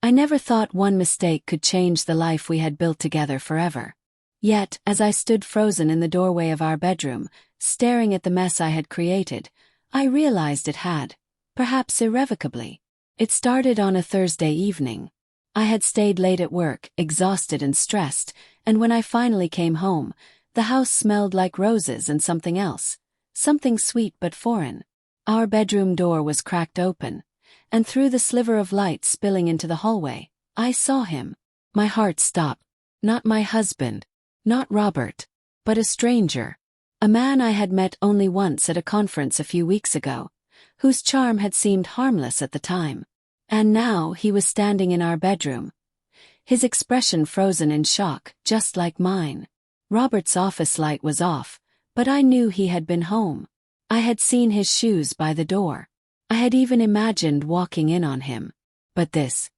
I never thought one mistake could change the life we had built together forever. Yet, as I stood frozen in the doorway of our bedroom, staring at the mess I had created, I realized it had, perhaps irrevocably. It started on a Thursday evening. I had stayed late at work, exhausted and stressed, and when I finally came home, the house smelled like roses and something else, something sweet but foreign. Our bedroom door was cracked open, and through the sliver of light spilling into the hallway, I saw him. My heart stopped. Not my husband, not Robert, but a stranger. A man I had met only once at a conference a few weeks ago, whose charm had seemed harmless at the time. And now he was standing in our bedroom, his expression frozen in shock, just like mine. Robert's office light was off, but I knew he had been home. I had seen his shoes by the door. I had even imagined walking in on him. But this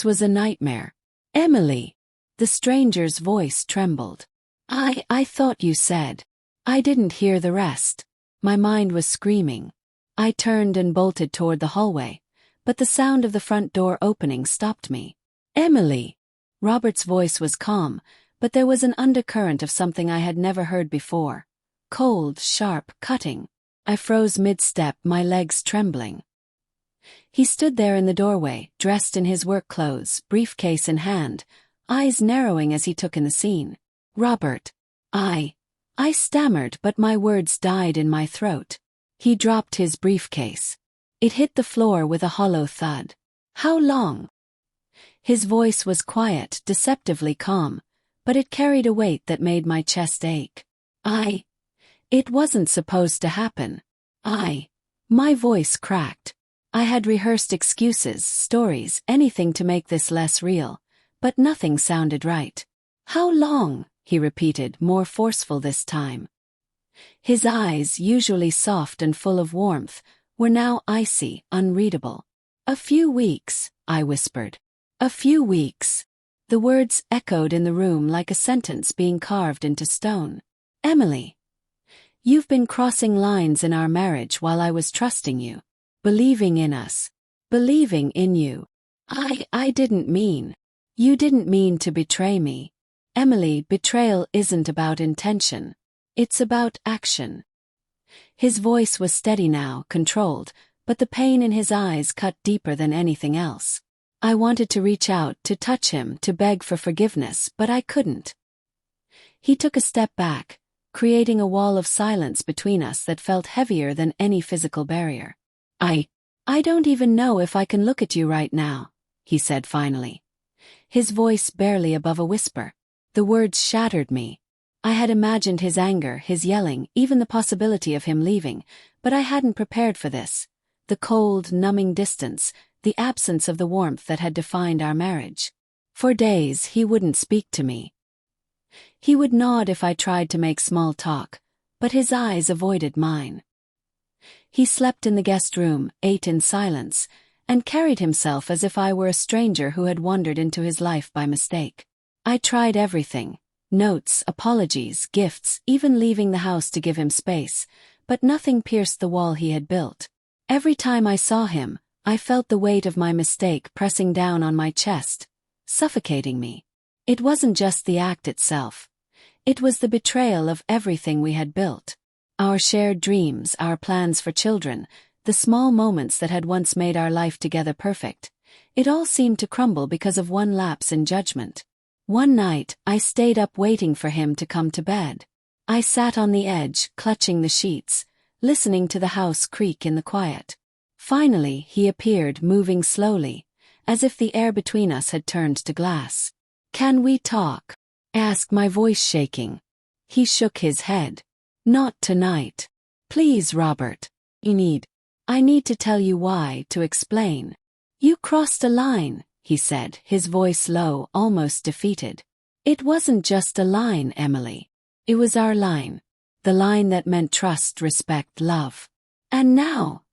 was a nightmare. Emily! The stranger's voice trembled. I thought you said. I didn't hear the rest. My mind was screaming. I turned and bolted toward the hallway, but the sound of the front door opening stopped me. Emily! Robert's voice was calm, but there was an undercurrent of something I had never heard before. Cold, sharp, cutting. I froze mid-step, my legs trembling. He stood there in the doorway, dressed in his work clothes, briefcase in hand, eyes narrowing as he took in the scene. Robert. I stammered, but my words died in my throat. He dropped his briefcase. It hit the floor with a hollow thud. How long? His voice was quiet, deceptively calm, but it carried a weight that made my chest ache. It wasn't supposed to happen. My voice cracked. I had rehearsed excuses, stories, anything to make this less real, but nothing sounded right. How long? He repeated, more forceful this time. His eyes, usually soft and full of warmth, were now icy, unreadable. A few weeks, I whispered. A few weeks. The words echoed in the room like a sentence being carved into stone. Emily. You've been crossing lines in our marriage while I was trusting you. Believing in us. Believing in you. I didn't mean. You didn't mean to betray me. Emily, betrayal isn't about intention. It's about action. His voice was steady now, controlled, but the pain in his eyes cut deeper than anything else. I wanted to reach out, to touch him, to beg for forgiveness, but I couldn't. He took a step back, creating a wall of silence between us that felt heavier than any physical barrier. I don't even know if I can look at you right now, he said finally. His voice barely above a whisper. The words shattered me. I had imagined his anger, his yelling, even the possibility of him leaving, but I hadn't prepared for this. The cold, numbing distance, the absence of the warmth that had defined our marriage. For days he wouldn't speak to me. He would nod if I tried to make small talk, but his eyes avoided mine. He slept in the guest room, ate in silence, and carried himself as if I were a stranger who had wandered into his life by mistake. I tried everything. Notes, apologies, gifts, even leaving the house to give him space, but nothing pierced the wall he had built. Every time I saw him, I felt the weight of my mistake pressing down on my chest, suffocating me. It wasn't just the act itself. It was the betrayal of everything we had built. Our shared dreams, our plans for children, the small moments that had once made our life together perfect. It all seemed to crumble because of one lapse in judgment. One night, I stayed up waiting for him to come to bed. I sat on the edge, clutching the sheets, listening to the house creak in the quiet. Finally, he appeared, moving slowly, as if the air between us had turned to glass. "Can we talk?" I asked, my voice shaking. He shook his head. "Not tonight. Please, Robert. I need to tell you why, to explain. You crossed a line," he said, his voice low, almost defeated. "It wasn't just a line, Emily. It was our line. The line that meant trust, respect, love. And now..."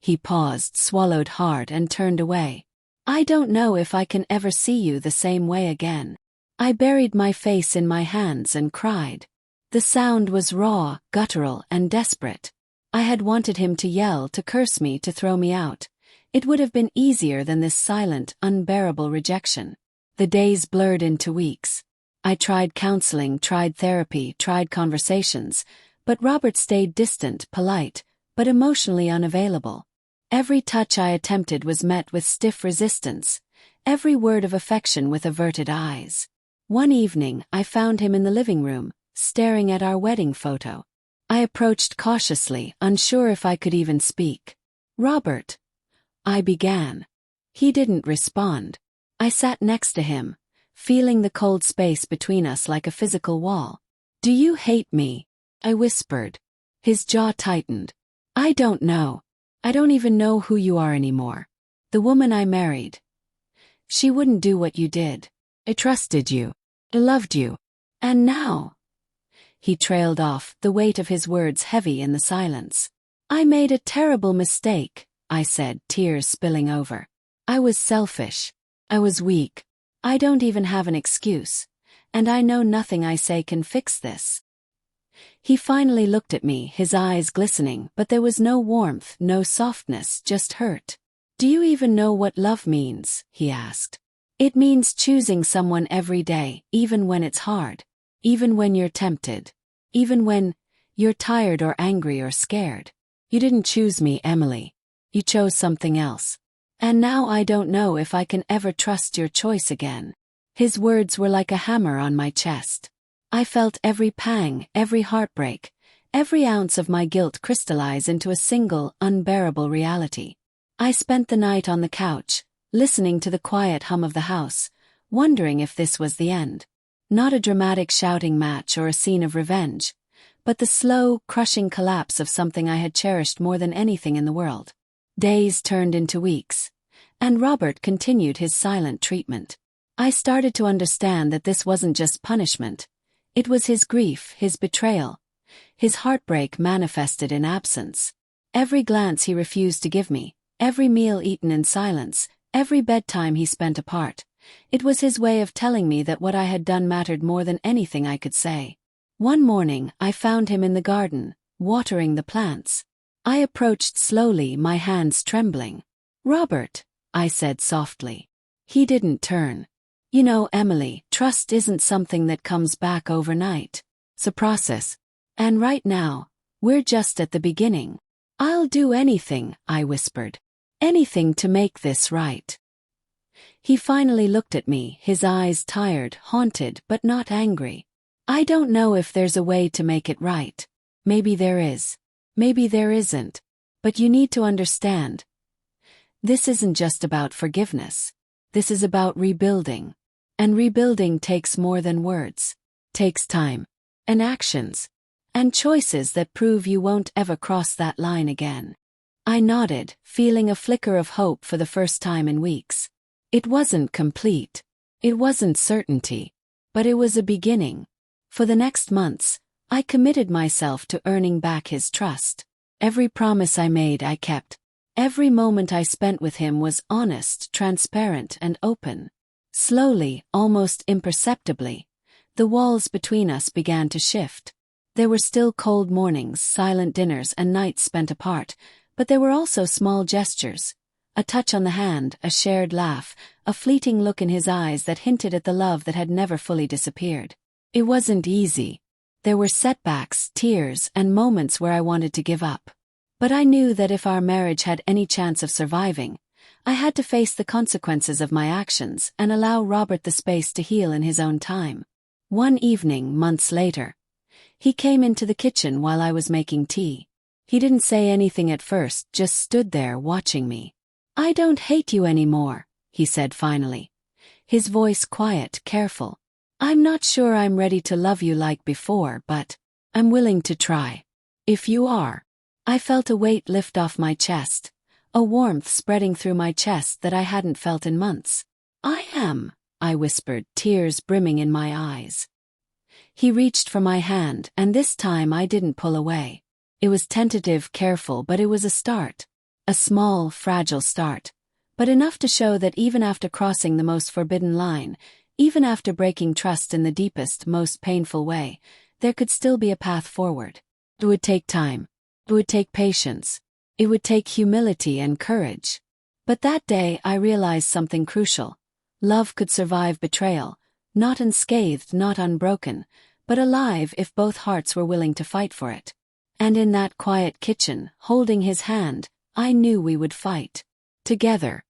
He paused, swallowed hard, and turned away. "I don't know if I can ever see you the same way again." I buried my face in my hands and cried. The sound was raw, guttural, and desperate. I had wanted him to yell, to curse me, to throw me out. It would have been easier than this silent, unbearable rejection. The days blurred into weeks. I tried counseling, tried therapy, tried conversations, but Robert stayed distant, polite, but emotionally unavailable. Every touch I attempted was met with stiff resistance, every word of affection with averted eyes. One evening, I found him in the living room, staring at our wedding photo. I approached cautiously, unsure if I could even speak. "Robert," I began. He didn't respond. I sat next to him, feeling the cold space between us like a physical wall. "Do you hate me?" I whispered. His jaw tightened. "I don't know. I don't even know who you are anymore. The woman I married. She wouldn't do what you did. I trusted you. I loved you. And now—" He trailed off, the weight of his words heavy in the silence. "I made a terrible mistake," I said, tears spilling over. "I was selfish. I was weak. I don't even have an excuse. And I know nothing I say can fix this." He finally looked at me, his eyes glistening, but there was no warmth, no softness, just hurt. "Do you even know what love means?" he asked. "It means choosing someone every day, even when it's hard. Even when you're tempted. Even when you're tired or angry or scared. You didn't choose me, Emily. You chose something else. And now I don't know if I can ever trust your choice again." His words were like a hammer on my chest. I felt every pang, every heartbreak, every ounce of my guilt crystallize into a single, unbearable reality. I spent the night on the couch, listening to the quiet hum of the house, wondering if this was the end. Not a dramatic shouting match or a scene of revenge, but the slow, crushing collapse of something I had cherished more than anything in the world. Days turned into weeks, and Robert continued his silent treatment. I started to understand that this wasn't just punishment. It was his grief, his betrayal, his heartbreak manifested in absence. Every glance he refused to give me, every meal eaten in silence, every bedtime he spent apart. It was his way of telling me that what I had done mattered more than anything I could say. One morning, I found him in the garden, watering the plants. I approached slowly, my hands trembling. "Robert," I said softly. He didn't turn. "You know, Emily, trust isn't something that comes back overnight. It's a process. And right now, we're just at the beginning. I'll do anything," I whispered. "Anything to make this right." He finally looked at me, his eyes tired, haunted, but not angry. "I don't know if there's a way to make it right. Maybe there is. Maybe there isn't. But you need to understand. This isn't just about forgiveness. This is about rebuilding. And rebuilding takes more than words. Takes time. And actions. And choices that prove you won't ever cross that line again." I nodded, feeling a flicker of hope for the first time in weeks. It wasn't complete. It wasn't certainty. But it was a beginning. For the next months, I committed myself to earning back his trust. Every promise I made I kept. Every moment I spent with him was honest, transparent, and open. Slowly, almost imperceptibly, the walls between us began to shift. There were still cold mornings, silent dinners, and nights spent apart, but there were also small gestures. A touch on the hand, a shared laugh, a fleeting look in his eyes that hinted at the love that had never fully disappeared. It wasn't easy. There were setbacks, tears, and moments where I wanted to give up. But I knew that if our marriage had any chance of surviving, I had to face the consequences of my actions and allow Robert the space to heal in his own time. One evening, months later, he came into the kitchen while I was making tea. He didn't say anything at first, just stood there watching me. "I don't hate you anymore," he said finally. His voice quiet, careful. "I'm not sure I'm ready to love you like before, but I'm willing to try. If you are." I felt a weight lift off my chest, a warmth spreading through my chest that I hadn't felt in months. "I am," I whispered, tears brimming in my eyes. He reached for my hand, and this time I didn't pull away. It was tentative, careful, but it was a start. A small, fragile start, but enough to show that even after crossing the most forbidden line, even after breaking trust in the deepest, most painful way, there could still be a path forward. It would take time. It would take patience. It would take humility and courage. But that day I realized something crucial. Love could survive betrayal, not unscathed, not unbroken, but alive if both hearts were willing to fight for it. And in that quiet kitchen, holding his hand, I knew we would fight. Together,